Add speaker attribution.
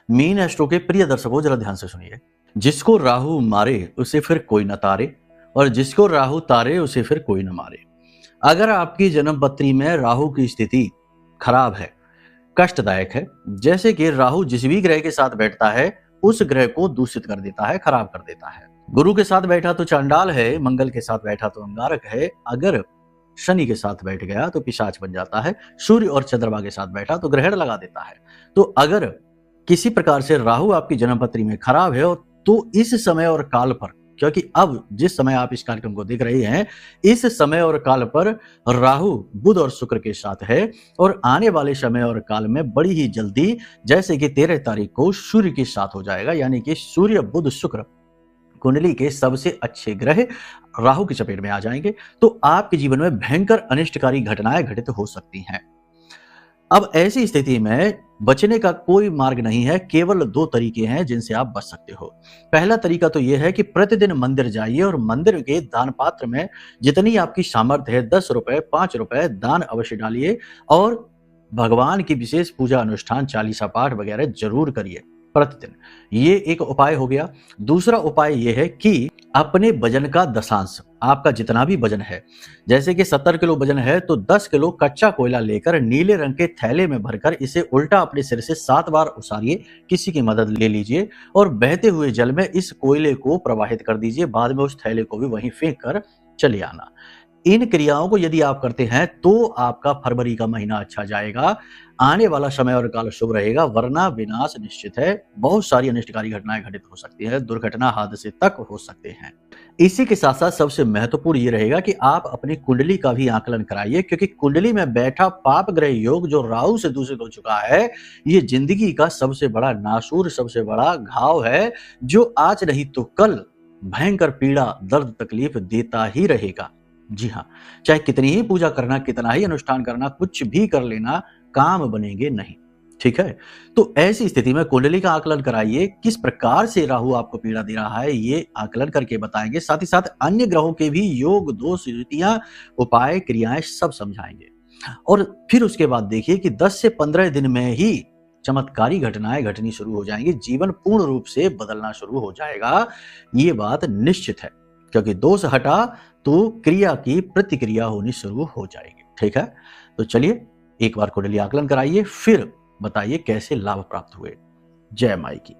Speaker 1: Mean astro के प्रिय दर्शकों, जरा ध्यान से सुनिए। जिसको राहु मारे उसे फिर कोई न तारे, और जिसको राहु तारे उसे फिर कोई न मारे। अगर आपकी जन्म पत्री में राहु की स्थिति खराब है, कष्टदायक है, जैसे कि राहु जिस भी ग्रह के साथ बैठता है उस ग्रह को दूषित कर देता है, खराब कर देता है। गुरु के साथ बैठा तो चांडाल है, मंगल के साथ बैठा तो अंगारक है, अगर शनि के साथ बैठ गया तो पिशाच बन जाता है, सूर्य और चंद्रमा के साथ बैठा तो ग्रहण लगा देता है। तो अगर किसी प्रकार से राहु आपकी जन्मपत्री में खराब है तो इस समय और काल पर, क्योंकि अब जिस समय आप इस कार्यक्रम को देख रहे हैं इस समय और काल पर राहु बुध और शुक्र के साथ है, और आने वाले समय और काल में बड़ी ही जल्दी, जैसे कि 13 तारीख को सूर्य के साथ हो जाएगा, यानी कि सूर्य बुध शुक्र कुंडली के सबसे अच्छे ग्रह राहु की चपेट में आ जाएंगे, तो आपके जीवन में भयंकर अनिष्टकारी घटनाएं घटित हो सकती हैं। अब ऐसी स्थिति में बचने का कोई मार्ग नहीं है, केवल 2 तरीके हैं जिनसे आप बच सकते हो। पहला तरीका तो यह है कि प्रतिदिन मंदिर जाइए और मंदिर के दान पात्र में जितनी आपकी सामर्थ्य है 10 रुपए 5 रुपए दान अवश्य डालिए, और भगवान की विशेष पूजा अनुष्ठान चालीसा पाठ वगैरह जरूर करिए प्रतिदिन। ये एक उपाय हो गया। दूसरा उपाय ये है कि अपने वजन का दशांश, आपका जितना भी वजन है, जैसे कि 70 किलो वजन है तो 10 किलो कच्चा कोयला लेकर नीले रंग के थैले में भरकर इसे उल्टा अपने सिर से 7 बार उसारिए, किसी की मदद ले लीजिए और बहते हुए जल में इस कोयले को प्रवाहित कर दीजिए, बाद में उस थैले को भी वहीं फेंक कर चले आना। इन क्रियाओं को यदि आप करते हैं तो आपका फरवरी का महीना अच्छा जाएगा, आने वाला समय और काल शुभ रहेगा, वरना विनाश निश्चित है। बहुत सारी अनिष्टकारी घटनाएं घटित हो सकती है, दुर्घटना हादसे तक हो सकते हैं। इसी के साथ साथ सबसे महत्वपूर्ण ये रहेगा कि आप अपनी कुंडली का भी आकलन कराइए, क्योंकि कुंडली में बैठा पाप ग्रह योग जो राहु से दूषित हो चुका है, ये जिंदगी का सबसे बड़ा नासूर, सबसे बड़ा घाव है, जो आज नहीं तो कल भयंकर पीड़ा, दर्द, तकलीफ देता ही रहेगा। जी हाँ, चाहे कितनी ही पूजा करना, कितना ही अनुष्ठान करना, कुछ भी कर लेना, काम बनेंगे नहीं। ठीक है, तो ऐसी स्थिति में कुंडली का आकलन कराइए, किस प्रकार से राहु आपको पीड़ा दे रहा है ये आकलन करके बताएंगे, साथ ही साथ अन्य ग्रहों के भी योग, दोष, युतियां, उपाय, क्रियाएं सब समझाएंगे। और फिर उसके बाद देखिए कि 10 से 15 दिन में ही चमत्कारी घटनाएं घटनी शुरू हो जाएंगी, जीवन पूर्ण रूप से बदलना शुरू हो जाएगा। ये बात निश्चित है, क्योंकि दोष हटा तो क्रिया की प्रतिक्रिया होनी शुरू हो जाएगी। ठीक है, तो चलिए एक बार कुंडली आकलन कराइए, फिर बताइए कैसे लाभ प्राप्त हुए। जय माई की।